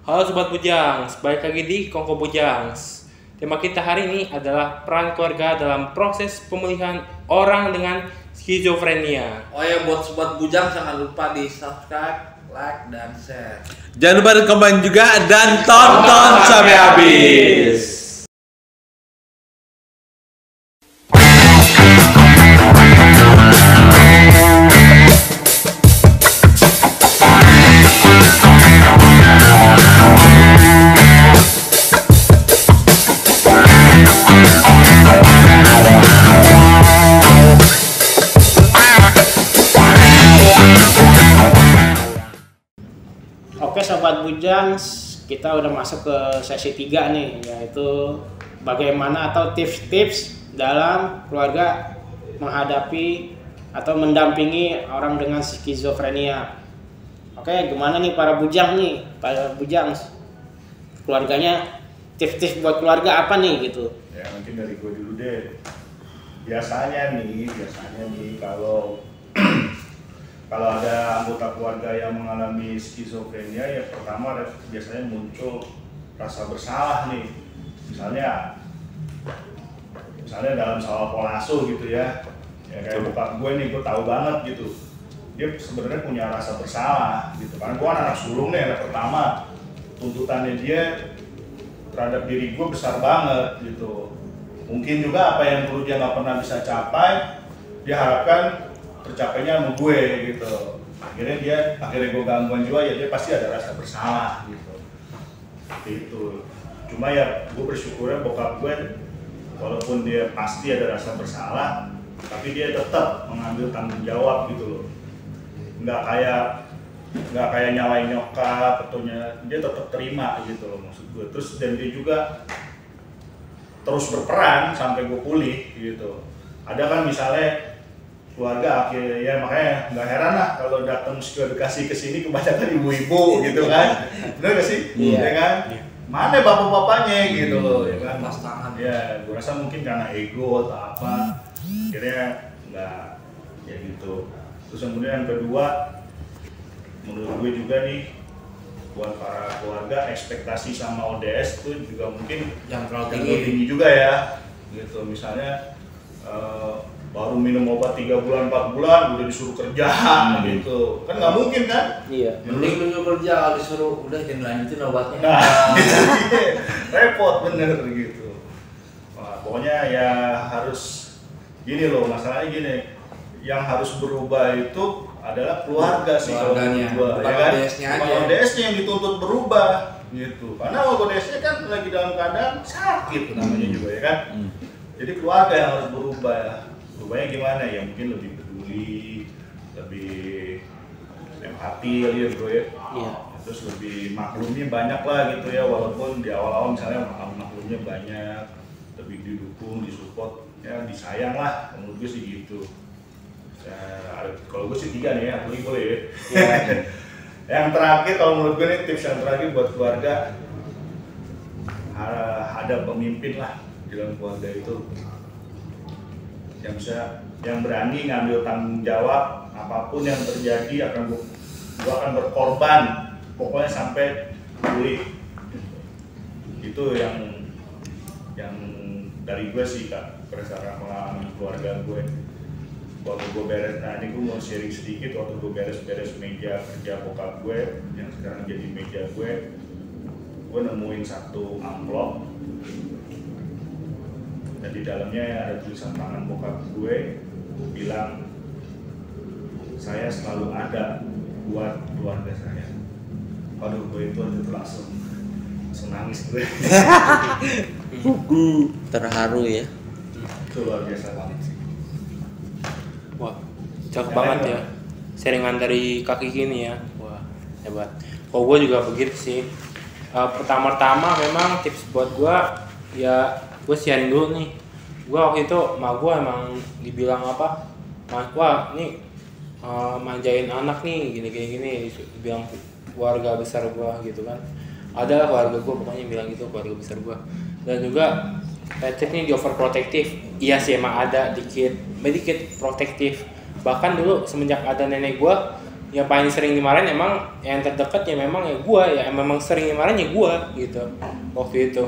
Halo Sobat Bujangs, balik lagi di Kongko Bujangs. Tema kita hari ini adalah peran keluarga dalam proses pemulihan orang dengan skizofrenia. Oh ya, buat Sobat Bujang jangan lupa di subscribe, like, dan share. Jangan lupa komen juga dan tonton sampai habis. Oke Sobat Bujangs, kita udah masuk ke sesi 3 nih, yaitu bagaimana atau tips-tips dalam keluarga menghadapi atau mendampingi orang dengan skizofrenia. Oke, gimana nih para Bujang nih, para Bujangs, keluarganya tips-tips buat keluarga apa nih gitu? Ya mungkin dari gue dulu deh. Biasanya nih kalau ada anggota keluarga yang mengalami skizofrenia, ya pertama biasanya muncul rasa bersalah nih. Misalnya dalam soal pola asuh gitu ya. Ya kayak bokap gue nih, gue tahu banget gitu. Dia sebenarnya punya rasa bersalah gitu. Karena gue anak sulung nih, anak pertama. Tuntutannya dia terhadap diri gue besar banget gitu. Mungkin juga apa yang dulu dia nggak pernah bisa capai, dia harapkan tercapainya sama gue gitu. Akhirnya gue gangguan juga, ya dia pasti ada rasa bersalah gitu. Seperti itu. Cuma ya gue bersyukurnya bokap gue, walaupun dia pasti ada rasa bersalah, tapi dia tetap mengambil tanggung jawab gitu loh. Nggak kayak nyalain nyokap, dia tetap terima gitu loh maksud gue. Terus dan dia juga terus berperan sampai gue pulih gitu. Ada kan misalnya keluarga akhirnya, ya makanya nggak heran lah kalau datang edukasi ke sini kebanyakan ibu-ibu gitu kan. Bener gak sih? Iya. Ya kan? Mana bapak-bapaknya gitu loh, ya kan? Pas tangan. Ya, gue rasa mungkin karena ego atau apa, akhirnya nggak ya gitu. Terus kemudian yang kedua, menurut gue juga nih, buat para keluarga ekspektasi sama ODS itu juga mungkin Yang terlalu tinggi juga ya, gitu. Misalnya baru minum obat 3 bulan 4 bulan udah disuruh kerja gitu, kan nggak mungkin kan? Iya. Mending lu kerja kalau disuruh udah jangan lanjutin obatnya. Nah, repot bener gitu. Nah, pokoknya ya harus gini loh, masalahnya gini, yang harus berubah itu adalah keluarga sih kalau Keluarganya, berubah, bukan ya kan? ODS-nya aja. Bukan ODS-nya yang dituntut berubah gitu. Karena ODS-nya kan lagi dalam keadaan sakit namanya juga ya kan. Jadi keluarga yang harus berubah ya. Berubahnya gimana ya? Mungkin lebih peduli, lebih empati kali ya bro ya. Iya. Terus lebih maklumnya banyak lah gitu ya, walaupun di awal-awal misalnya maklumnya banyak, lebih didukung, disupport, ya disayang lah, menurut gue sih gitu. Ya, kalau gue sih 3 nih ya, boleh ya. Yang terakhir kalau menurut gue nih, tips yang terakhir buat keluarga, ada pemimpin lah di dalam keluarga itu yang berani ngambil tanggung jawab apapun yang terjadi, gue akan berkorban pokoknya sampai pulih. Itu yang dari gue sih Kak, berdasarkan pengalaman keluarga gue. Waktu gue beres, nah ini gue mau sharing sedikit. Waktu gue beres meja kerja bokap gue yang sekarang jadi meja gue nemuin satu amplop dan di dalamnya ada tulisan tangan bokap gue bilang, saya selalu ada buat keluarga saya. Waduh, gue itu langsung nangis gue. Terharu ya. Itu luar biasa banget sih. Wah, cakep banget ya. Sharingan dari kaki gini ya. Wah, hebat. Kalau gue juga begitu sih. Pertama-tama memang tips buat gue, ya gue sharing dulu nih. Gue waktu itu emak gue emang dibilang apa? Wah, nih manjain anak nih, gini. Dibilang keluarga besar gue gitu kan. Ada keluarga gue pokoknya bilang gitu, keluarga besar gue. Dan juga Patrick nih di overprotective. Iya sih emang ada dikit protektif. Bahkan dulu semenjak ada nenek gue yang paling sering dimarahin emang yang terdekat ya memang ya gua ya, memang sering dimarahin ya gua gitu waktu itu.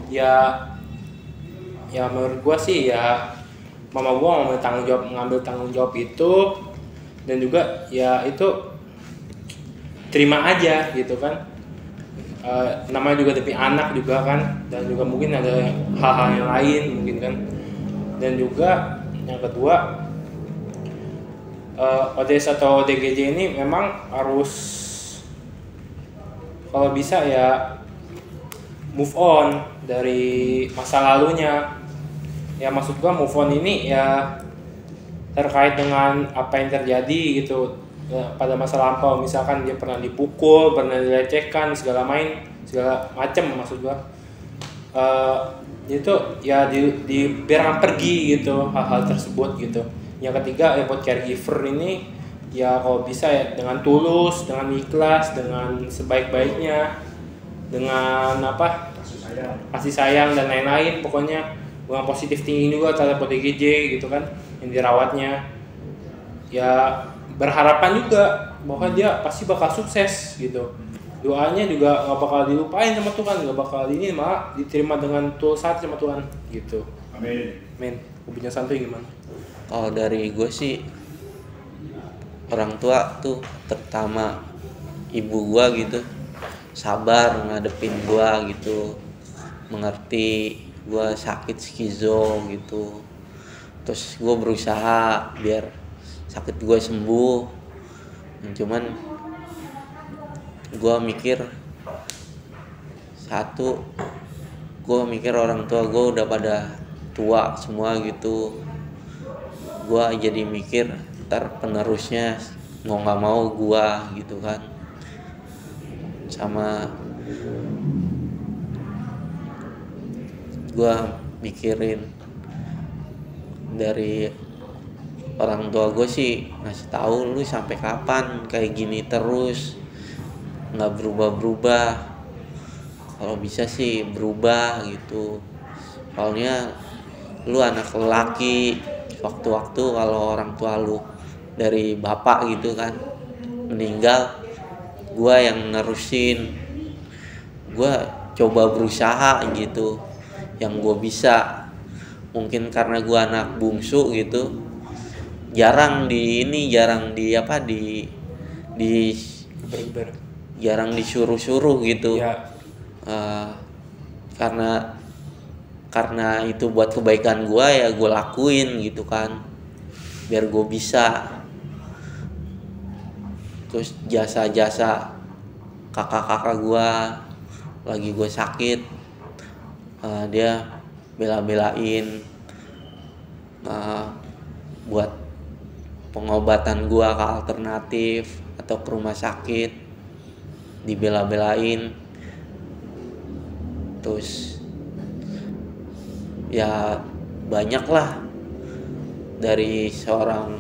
Ya menurut gua sih ya mama gua ngambil tanggung jawab itu, dan juga ya itu terima aja gitu kan. Namanya juga tapi anak juga kan, dan juga mungkin ada hal-hal yang lain mungkin kan. Dan juga yang kedua, ODS atau ODGJ ini memang harus kalau bisa ya move on dari masa lalunya. Ya maksud gua move on ini ya terkait dengan apa yang terjadi gitu pada masa lampau, misalkan dia pernah dipukul, pernah dilecehkan, segala macam maksud gua. Itu ya dibiarkan pergi gitu hal-hal tersebut gitu. Yang ketiga ya buat caregiver ini ya kalau bisa ya dengan tulus, dengan ikhlas, dengan sebaik-baiknya, dengan kasih sayang dan lain-lain, pokoknya dengan positif tinggi juga terhadap ODGJ gitu kan yang dirawatnya. Ya berharapan juga bahwa dia pasti bakal sukses gitu. Doanya juga gak bakal dilupain sama Tuhan, gak bakal ini malah diterima dengan tulus hati sama Tuhan gitu. Amin. Kubunya santuy gimana? Kalau dari gue sih orang tua tuh terutama ibu gue gitu sabar ngadepin gue gitu, mengerti gue sakit skizo gitu. Terus gue berusaha biar sakit gue sembuh, cuman gue mikir orang tua gue udah pada tua semua gitu. Gue jadi mikir ntar penerusnya mau nggak mau gue gitu kan. Sama gue mikirin dari orang tua gue sih ngasih tahu, lu sampai kapan kayak gini terus nggak berubah. Kalau bisa sih berubah gitu, soalnya lu anak lelaki, waktu-waktu kalau orang tua lu dari bapak gitu kan meninggal, gue yang nerusin. Gue coba berusaha gitu yang gue bisa. Mungkin karena gue anak bungsu gitu, jarang disuruh-suruh gitu ya. Karena itu buat kebaikan gue ya gue lakuin gitu kan, biar gue bisa. Terus jasa-jasa kakak-kakak gue lagi gue sakit, dia bela-belain buat pengobatan gua ke alternatif atau ke rumah sakit, dibela-belain. Terus ya banyak lah dari seorang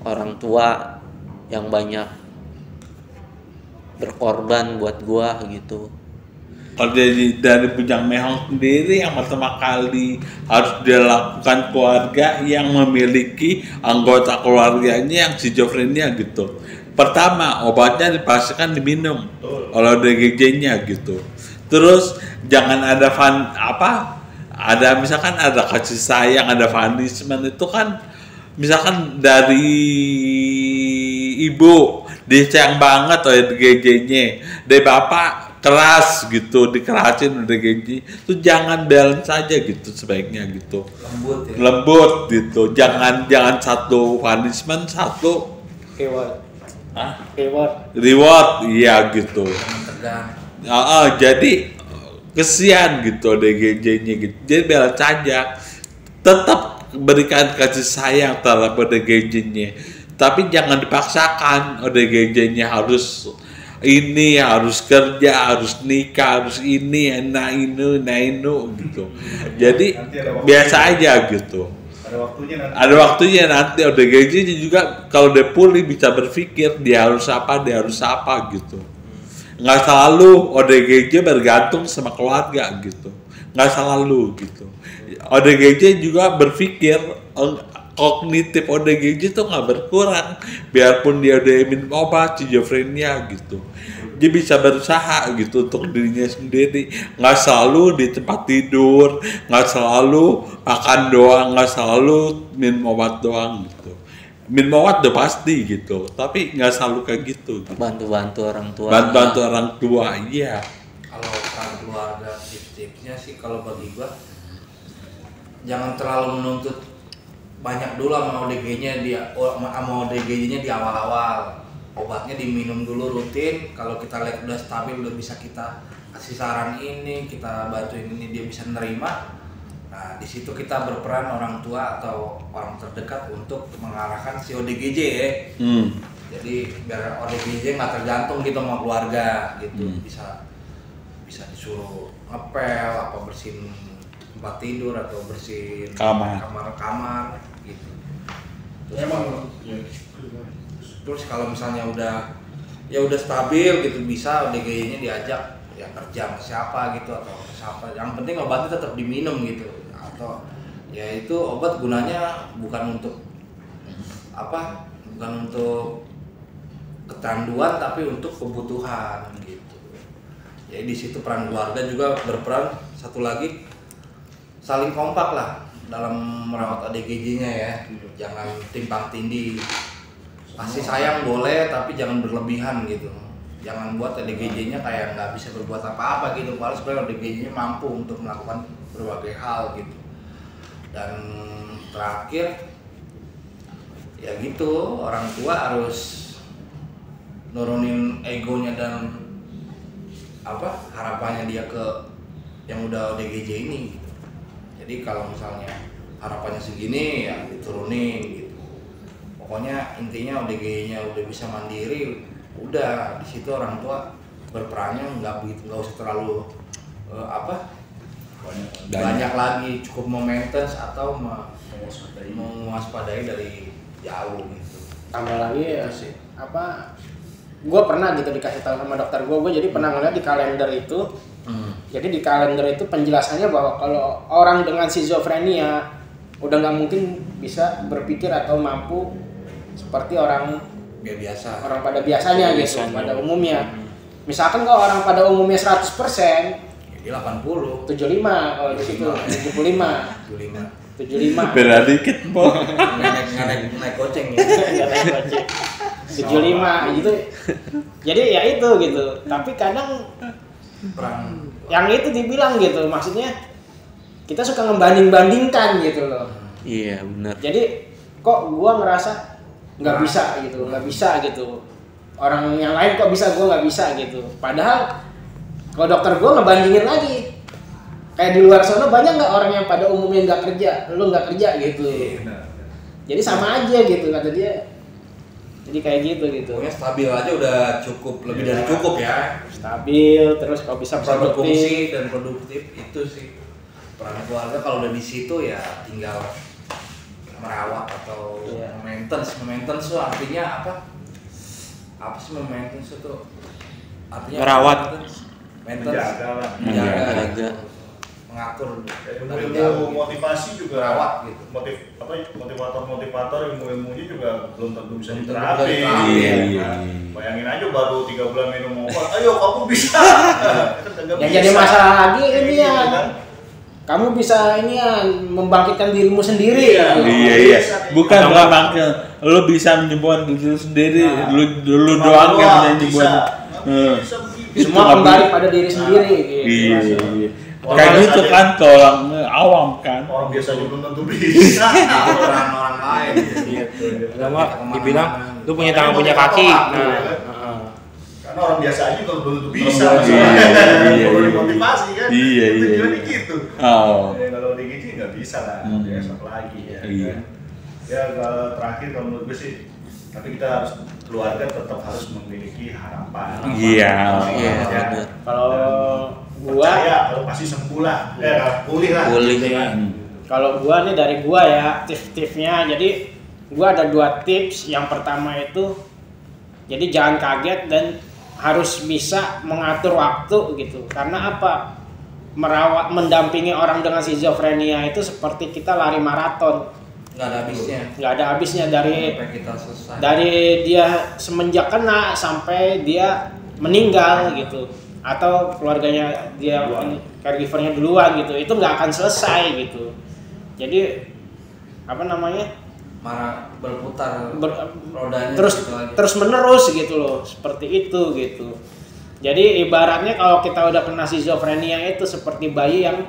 orang tua yang banyak berkorban buat gua gitu. Kalau dari Bujang Mehong sendiri, yang pertama kali harus dilakukan keluarga yang memiliki anggota keluarganya yang schizofrenia gitu. Pertama, obatnya dipastikan diminum oleh ODGJ-nya gitu. Terus jangan ada misalkan ada kasih sayang, ada punishment, itu kan misalkan dari ibu disayang banget oleh ODGJ-nya, dari bapak keras gitu, dikerasin udah gaji, tuh jangan balance saja gitu sebaiknya gitu. Lembut gitu, jangan satu punishment, satu reward, iya gitu. Jadi kesian gitu ODGJ-nya gitu. Jadi balance saja, tetap berikan kasih sayang terhadap ODGJ-nya, tapi jangan dipaksakan ODGJ-nya harus ini, harus kerja, harus nikah, harus ini, nainu gitu. Jadi biasa aja gitu. Ada waktunya nanti ODGJ juga kalau dia pulih bisa berpikir dia harus apa gitu. Nggak selalu ODGJ bergantung sama keluarga gitu. Nggak selalu gitu. ODGJ juga berpikir kognitif ODGJ tuh nggak berkurang, biarpun dia udah minum obat schizofrenia gitu. Dia bisa berusaha gitu untuk dirinya sendiri, nggak selalu di tempat tidur, nggak selalu makan doang, nggak selalu minum obat doang gitu. Minum obat udah pasti gitu, tapi nggak selalu kayak gitu. Bantu-bantu orang tua. Bantu orang tua, iya. Kalau peran keluarga tips-tipsnya sih kalau bagi gua jangan terlalu menuntut banyak dulu sama ODGJ-nya di awal-awal. Obatnya diminum dulu rutin, kalau kita lihat udah stabil, udah bisa kita kasih saran ini, kita bantuin ini, dia bisa nerima. Nah, di situ kita berperan orang tua atau orang terdekat untuk mengarahkan si ODGJ ya. Jadi biar ODGJ nggak tergantung gitu sama keluarga gitu. Bisa disuruh ngepel, apa bersihin tempat tidur atau bersihin kamar gitu. Terus kalau misalnya udah stabil gitu, bisa ODGJ-nya diajak ya kerja sama siapa gitu atau siapa. Yang penting obatnya tetap diminum gitu. Atau ya itu obat gunanya bukan untuk kecanduan tapi untuk kebutuhan gitu. Jadi di situ peran keluarga juga berperan. Satu lagi, saling kompak lah dalam merawat ODGJ-nya ya. Jangan timpang tindih. Kasih sayang boleh tapi jangan berlebihan gitu. Jangan buat ODGJ-nya kayak nggak bisa berbuat apa-apa gitu. Padahal sebenarnya ODGJ-nya mampu untuk melakukan berbagai hal gitu. Dan terakhir ya gitu, orang tua harus nurunin egonya dan harapannya dia ke yang udah ODGJ ini gitu. Jadi kalau misalnya harapannya segini ya diturunin gitu. Pokoknya intinya ODGJ-nya udah bisa mandiri, udah di situ orang tua berperannya nggak usah terlalu banyak lagi, cukup maintenance atau mewaspadai dari jauh gitu. Tambah lagi ya sih gue pernah gitu dikasih tahu sama dokter gue jadi pernah ngeliat di kalender itu. Jadi di kalender itu penjelasannya bahwa kalau orang dengan schizofrenia udah nggak mungkin bisa berpikir atau mampu seperti orang pada biasanya gitu, pada umumnya. Misalkan kalau orang pada umumnya 100%, jadi 80, 75, kalau di situ 75. 75. Beda dikit, Bo. naik goceng ya. Naik goceng. 75 gitu. Jadi ya itu gitu. Tapi kadang Perang yang itu dibilang gitu, maksudnya kita suka ngebanding-bandingkan gitu loh. Iya, benar. Jadi kok gua ngerasa nggak bisa gitu. Orang yang lain kok bisa, gua nggak bisa gitu. Padahal kalau dokter gua ngebandingin lagi. Kayak di luar sana banyak nggak orang yang pada umumnya nggak kerja, lu nggak kerja gitu. Jadi sama aja gitu kata dia. Jadi kayak gitu. Pokoknya stabil aja udah cukup, lebih dari cukup ya. Stabil, terus kalau bisa berfungsi dan produktif itu sih. Peran keluarga kalau udah di situ ya tinggal merawat atau maintenance tuh artinya apa? Apa sih maintenance itu? Artinya merawat, maintenance, menjaga. mengatur, ilmu motivasi juga merawat gitu. Motivator ilmunya juga belum tentu bisa diterapi. Iya. Bayangin aja baru 3 bulan minum obat, ayo kamu bisa. Yang jadi masalah lagi ini ya. Kamu bisa ini ya membangkitkan dirimu sendiri. Iya. Bukan membangkit. Lu bisa menyembuhkan diri lu sendiri. Lu doang yang bisa menyembuhkan. Semua kembali pada diri sendiri. Iya. Kayak gitu kan ke orang awam kan. Orang biasa juga belum tentu bisa. Orang lain gitu. Lama dibilang lu punya tangan punya kaki. Karena orang biasa aja kalau belum tentu bisa. Perlu dimotivasi kan. Iya. Tujuannya gitu. Kalau ODGJ nggak bisa lah. Besok lagi ya. Iya. Ya kalau terakhir kalau menurut gue sih, tapi kita harus keluarga tetap harus memiliki harapan. Iya. Kalau gua ya kalau pasti sembuh lah, pulih lah. Kalau gua nih dari gua ya tips-tipsnya. Jadi gua ada 2 tips. Yang pertama itu jadi jangan kaget dan harus bisa mengatur waktu gitu. Karena apa? Mendampingi orang dengan schizofrenia itu seperti kita lari maraton. nggak ada habisnya nggak ada habisnya dari sampai kita selesai. dia semenjak kena sampai dia meninggal gitu, atau keluarganya dia caregivernya duluan gitu, itu nggak akan selesai gitu. Jadi apa namanya, marah berputar rodanya terus gitu aja. terus menerus gitu loh, seperti itu gitu. Jadi ibaratnya kalau kita udah kena schizophrenia itu seperti bayi yang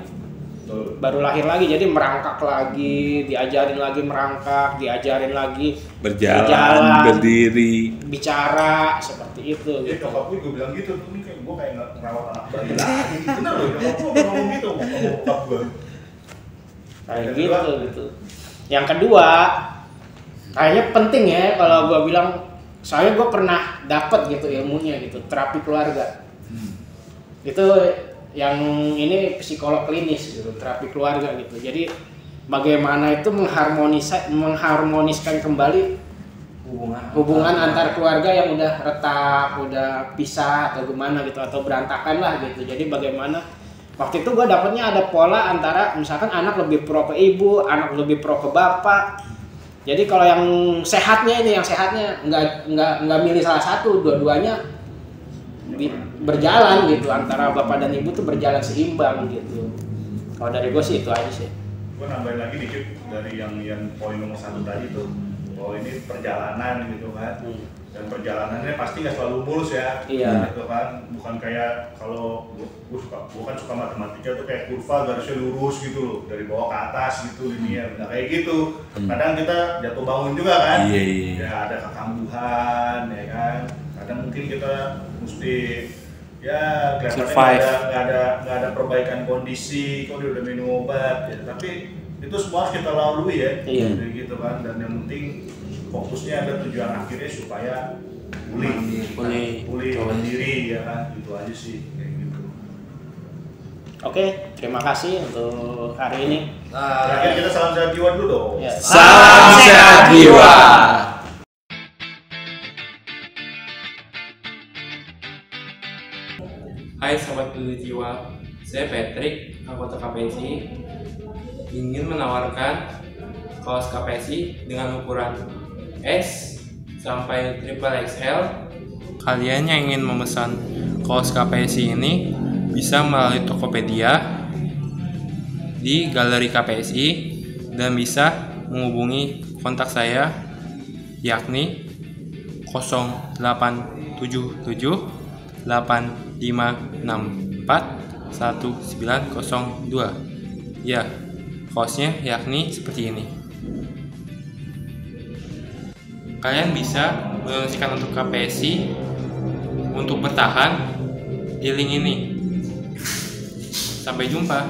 baru lahir lagi, jadi merangkak lagi, diajarin lagi merangkak, diajarin lagi berjalan, berdiri, bicara, seperti itu Jadi gitu. nyokap gue bilang gitu, tuh nih kayak gue kayak ngerawat anak bayi lagi. Bener loh, nyokap gue ngomong gitu sama bokap gue. Kayak gitu. Yang kedua, kayaknya penting ya kalau gue bilang, soalnya gue pernah dapet gitu ilmunya gitu, terapi keluarga. Itu yang ini psikolog klinis gitu, terapi keluarga gitu. Jadi bagaimana itu mengharmoniskan kembali hubungan antar keluarga yang udah retak, udah pisah atau gimana gitu, atau berantakan lah gitu. Jadi bagaimana waktu itu gue dapetnya ada pola antara misalkan anak lebih pro ke ibu, anak lebih pro ke bapak. Jadi kalau yang sehatnya nggak milih salah satu, dua-duanya berjalan gitu, antara bapak dan ibu tuh berjalan seimbang gitu. Kalau dari gue sih itu aja sih. Gue nambahin lagi dikit dari yang poin nomor 1 tadi tuh, bahwa ini perjalanan gitu kan. Dan perjalanannya pasti nggak selalu mulus ya. Iya. Gitu kan, bukan kayak kalau gue kan suka matematika tuh kayak kurva garisnya lurus gitu loh, dari bawah ke atas gitu linear. Nah kayak gitu. Kadang kita jatuh bangun juga kan. Iya. Ya ada kekambuhan ya kan. Kadang mungkin kita mesti ya kelihatannya nggak ada perbaikan kondisi, kok dia udah minum obat ya. Tapi itu semua harus kita lalui ya. Iya. Gitu kan. Dan yang penting fokusnya ada tujuan akhirnya supaya pulih mandiri ya kan, gitu aja sih kayak gitu. Oke, terima kasih untuk hari ini. Terakhir kita salam sehat jiwa dulu dong. Ya. Salam sehat jiwa. Hai Sobat Peduli Jiwa, saya Patrick, anggota KPSI, ingin menawarkan kaos KPSI dengan ukuran S sampai XXL. Kalian yang ingin memesan kaos KPSI ini bisa melalui Tokopedia di Galeri KPSI dan bisa menghubungi kontak saya yakni 0877 8564 1902. Ya, kaosnya yakni seperti ini. Kalian bisa mendonasikan untuk KPSI untuk bertahan di link ini. Sampai jumpa.